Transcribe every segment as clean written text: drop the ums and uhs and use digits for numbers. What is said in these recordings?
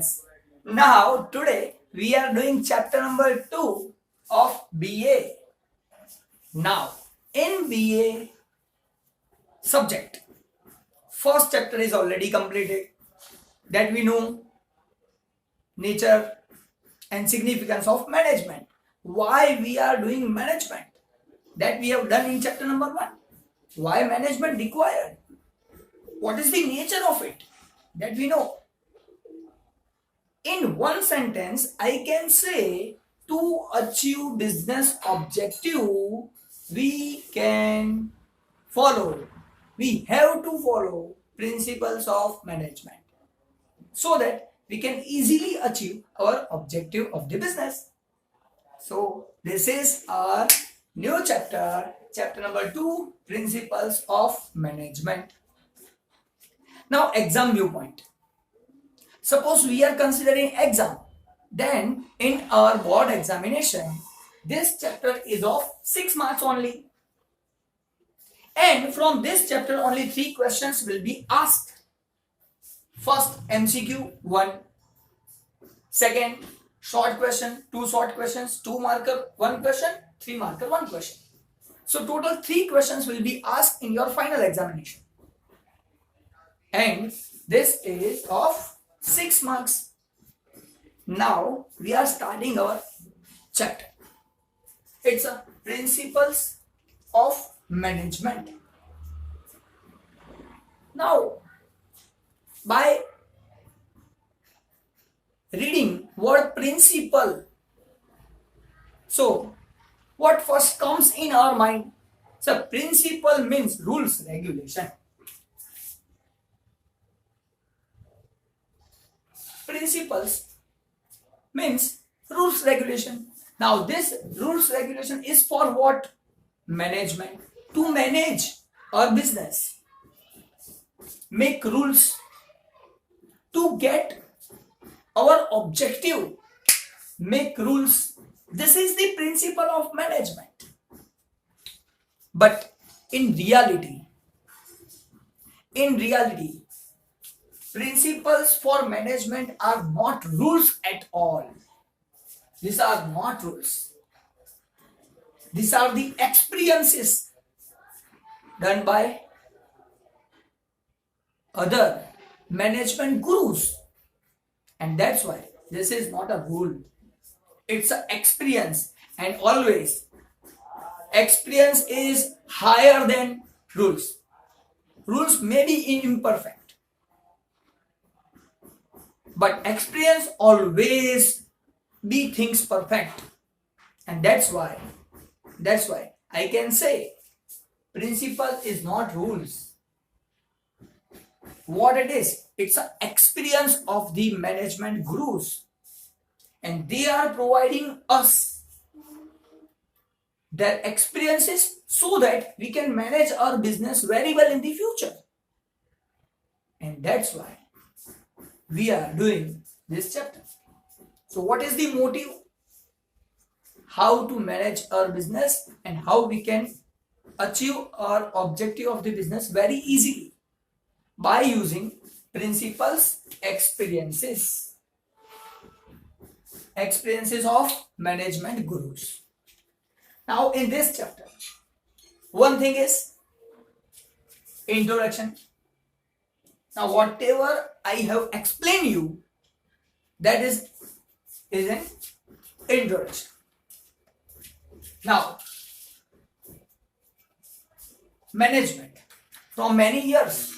students. Now today we are doing chapter number 2 of BA. Now in BA subject, first chapter is already completed, that we know nature and significance of management. Why we are doing management, that we have done in chapter number 1. Why management required, what is the nature of it, that we know. In one sentence I can say, to achieve business objective we have to follow principles of management, so that we can easily achieve our objective of the business. So this is our new chapter, chapter number 2, principles of management. Now exam viewpoint. Suppose we are considering exam, then in our board examination this chapter is of 6 marks only, and from this chapter only 3 questions will be asked. First MCQ 1, second short question, 2 short questions, 2 marker 1 question, 3 marker 1 question. So total 3 questions will be asked in your final examination, and this is of 6 marks. Now we are starting our chapter. It's a principles of management. Now by reading word principle, so what first comes in our mind? So principle means rules, regulation. Principles means rules, regulation. Now this rules, regulation is for what? Management. To manage our business, make rules to get our objective, make rules. This is the principle of management. But in reality, principles for management are not rules at all. These are not rules. These are the experiences done by other management gurus. And that's why this is not a rule. It's an experience. And always experience is higher than rules. Rules may be imperfect, but experience always be things perfect. And that's why I can say principle is not rules. What it is, it's an experience of the management gurus, and they are providing us their experiences so that we can manage our business very well in the future. And that's why we are doing this chapter. So what is the motive? How to manage our business and how we can achieve our objective of the business very easily by using principles, experiences of management gurus. Now in this chapter, one thing is introduction. Now whatever I have explained you, that is an introduction. Now management, from many years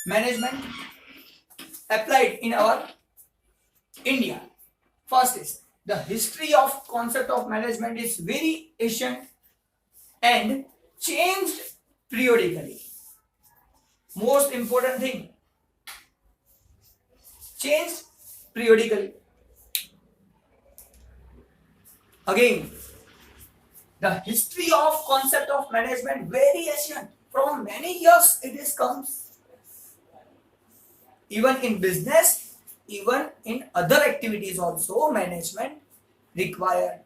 management applied in our India. First is the history of concept of management is very ancient and changed periodically. Most important thing, changed periodically. Again, the history of concept of management very ancient. From many years it is comes. Even in business, even in other activities also, management required.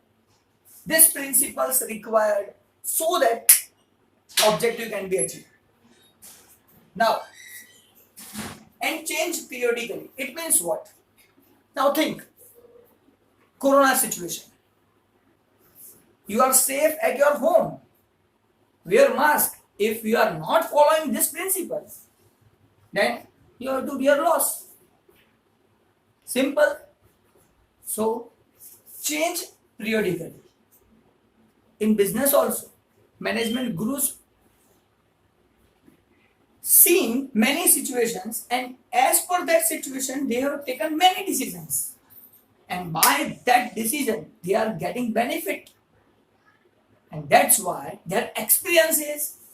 These principles required so that objective can be achieved. Now, and change periodically. It means what? Now think, Corona situation. You are safe at your home. Wear mask. If you are not following this principle, then you have to bear loss. Simple. So change periodically. In business also, management gurus seen many situations, and as per that situation they have taken many decisions, and by that decision they are getting benefit, and that's why their experience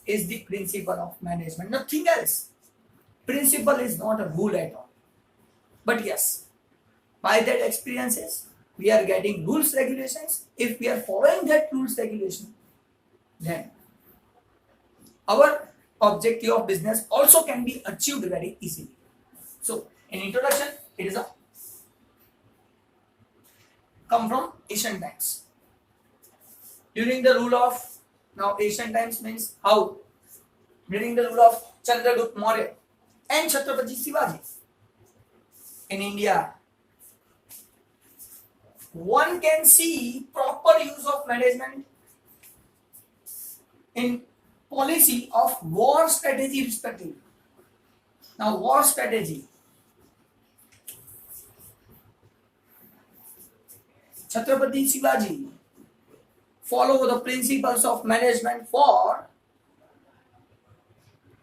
is the principle of management, nothing else. Principle is not a rule at all, but yes, by that experiences we are getting rules regulations. If we are following that rules regulation, then our objective of business also can be achieved very easily. So in introduction, it is a come from ancient times. During the rule of, now ancient times means how? During the rule of Chandragupta Maurya and Chhatrapati Shivaji in India, one can see proper use of management in policy of war strategy respectively. Now war strategy. Chhatrapati Shivaji follow the principles of management for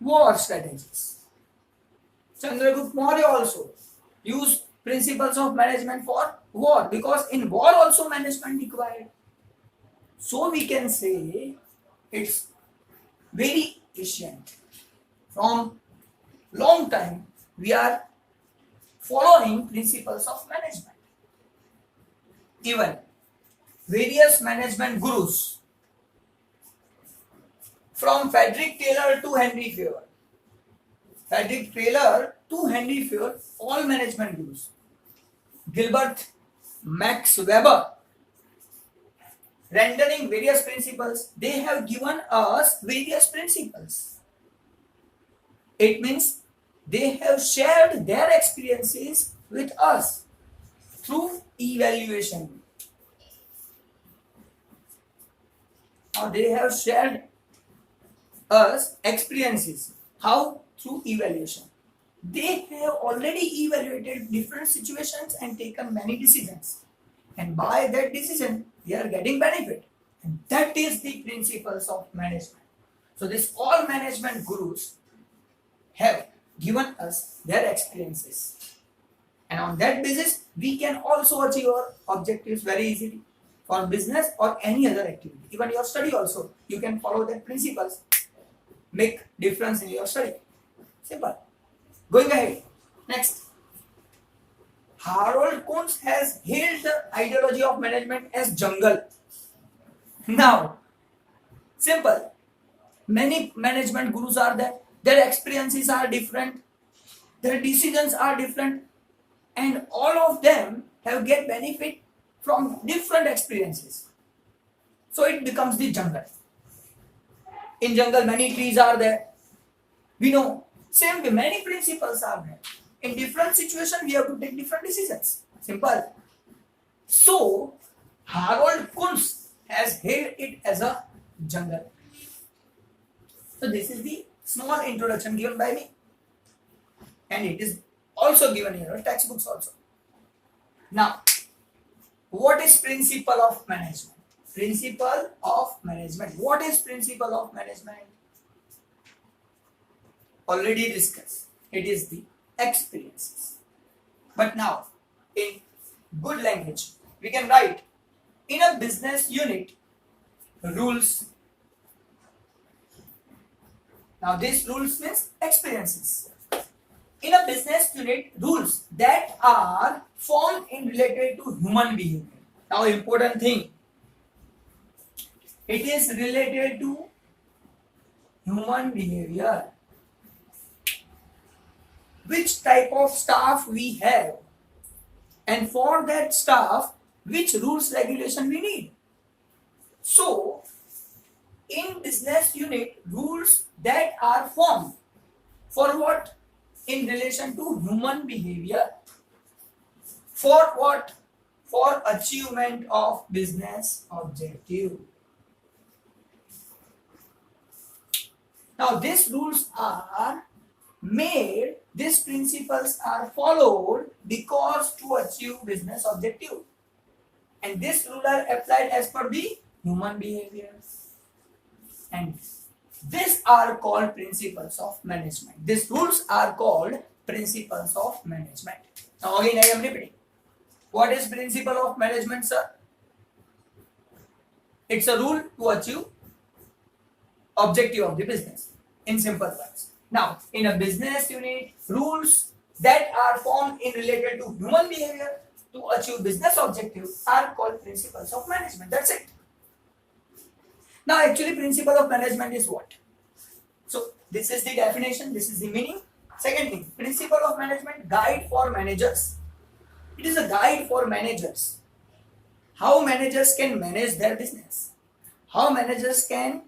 war strategies. Chandragupta Maurya also use principles of management for war, because in war also management required. So we can say it's very ancient. From long time we are following principles of management. Even various management gurus, from Frederick Taylor to Henry Ford, all management gurus, Gilbert Max Weber, rendering various principles, they have given us various principles. It means they have shared their experiences with us through evaluation. Now they have shared us experiences. How? Through evaluation. They have already evaluated different situations and taken many decisions, and by that decision they are getting benefit, and that is the principles of management. So this all management gurus have given us their experiences, and on that basis we can also achieve our objectives very easily for business or any other activity. Even your study also, you can follow their principles, make difference in your study. Simple. Going ahead. Next. Harold Kuntz has hailed the ideology of management as jungle. Now, simple. Many management gurus are there. Their experiences are different. Their decisions are different. And all of them have get benefit from different experiences. So it becomes the jungle. In jungle, many trees are there. We know. Same way, many principles are there. In different situations, we have to take different decisions. Simple. So, Harold Kuntz has hailed it as a jungle. So, this is the small introduction given by me. And it is also given in your textbooks also. Now, what is principle of management? Principle of management. What is principle of management? Already discussed. It is the experiences. But now, in good language, we can write in a business unit rules. Now, this rules means experiences. In a business unit, rules that are formed in related to human behavior. Now, important thing. It is related to human behavior. Which type of staff we have, and for that staff which rules regulation we need. So in business unit, rules that are formed for what? in relation to human behavior. For what? For achievement of business objective. Now these rules are made, these principles are followed because to achieve business objective. And these rules are applied as per the human behavior. And these are called principles of management. These rules are called principles of management. Now again I am repeating. What is principle of management, sir? It's a rule to achieve objective of the business in simple words. Now in a business unit, rules that are formed in related to human behavior to achieve business objectives are called principles of management. That's it. Now actually principle of management is what? So this is the definition, this is the meaning. Second thing, principle of management, guide for managers. It is a guide for managers. How managers can manage their business. How managers can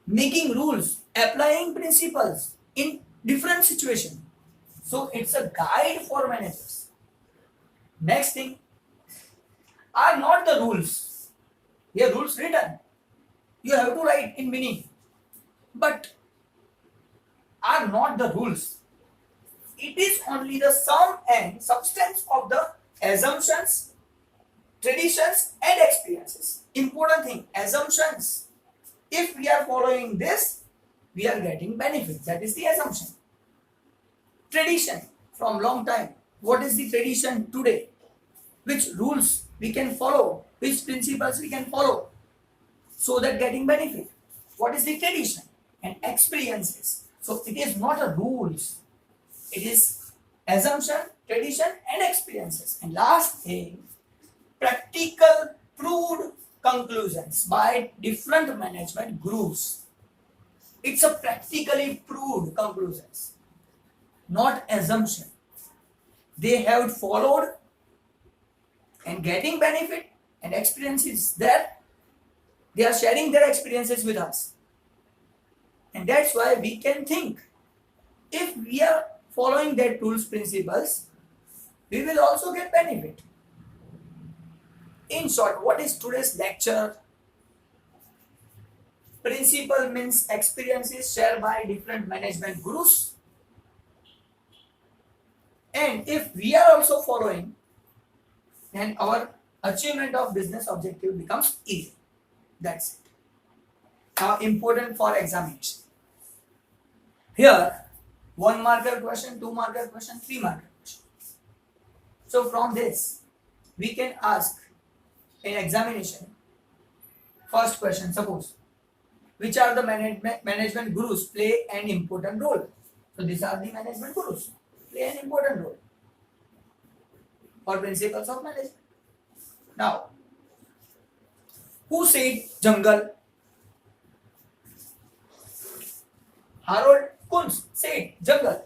making rules, applying principles in different situations. So it's a guide for managers. Next thing, are not the rules. Here rules written. You have to write in meaning. But are not the rules. It is only the sum and substance of the assumptions, traditions and experiences. Important thing, assumptions. If we are following this, we are getting benefit. That is the assumption. Tradition from long time. What is the tradition today? Which rules we can follow? Which principles we can follow? So that getting benefit. What is the tradition? And experiences. So it is not a rules. It is assumption, tradition and experiences. And last thing, practical proved conclusions by different management groups. It's a practically proved conclusions, not assumption. They have followed and getting benefit and experiences there. They are sharing their experiences with us. And that's why we can think, if we are following their tools principles, we will also get benefit. In short, what is today's lecture? Principle means experiences shared by different management groups. And if we are also following, then our achievement of business objective becomes easy. That's it. Now important for examination. Here, 1 marker question, 2 marker question, 3 marker question. So from this, we can ask in examination, first question, suppose, which are the management gurus play an important role? So these are the management gurus, play an important role for principles of management. Now, who said jungle? Harold Kunz said jungle.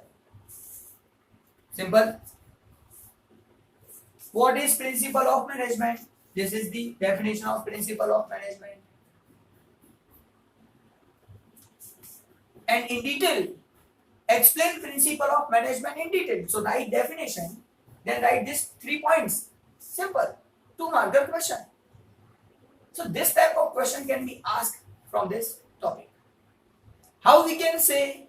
Simple. What is principle of management? This is the definition of principle of management. And in detail, explain principle of management in detail. So write definition, then write these 3 points. Simple. 2 marker question. So this type of question can be asked from this topic. How we can say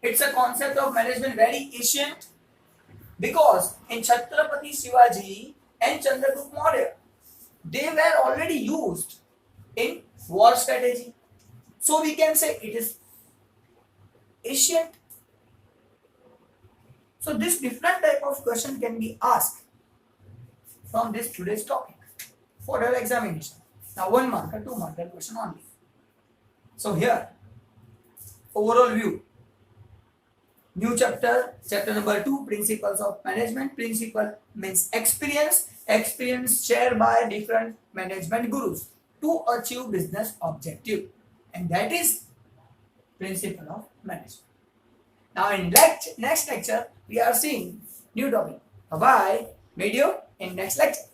it's a concept of management very ancient? Because in Chhatrapati Shivaji and Chandragupta Maurya, they were already used in war strategy. So we can say it is ancient. So this different type of question can be asked from this today's topic for your examination. Now 1 marker, 2 marker question only. So here, overall view. New chapter, chapter number 2, principles of management. Principle means experience. Experience shared by different management gurus to achieve business objective. And that is principle of management. Now in next lecture, we are seeing new topic. Bye bye. Meet you in next lecture.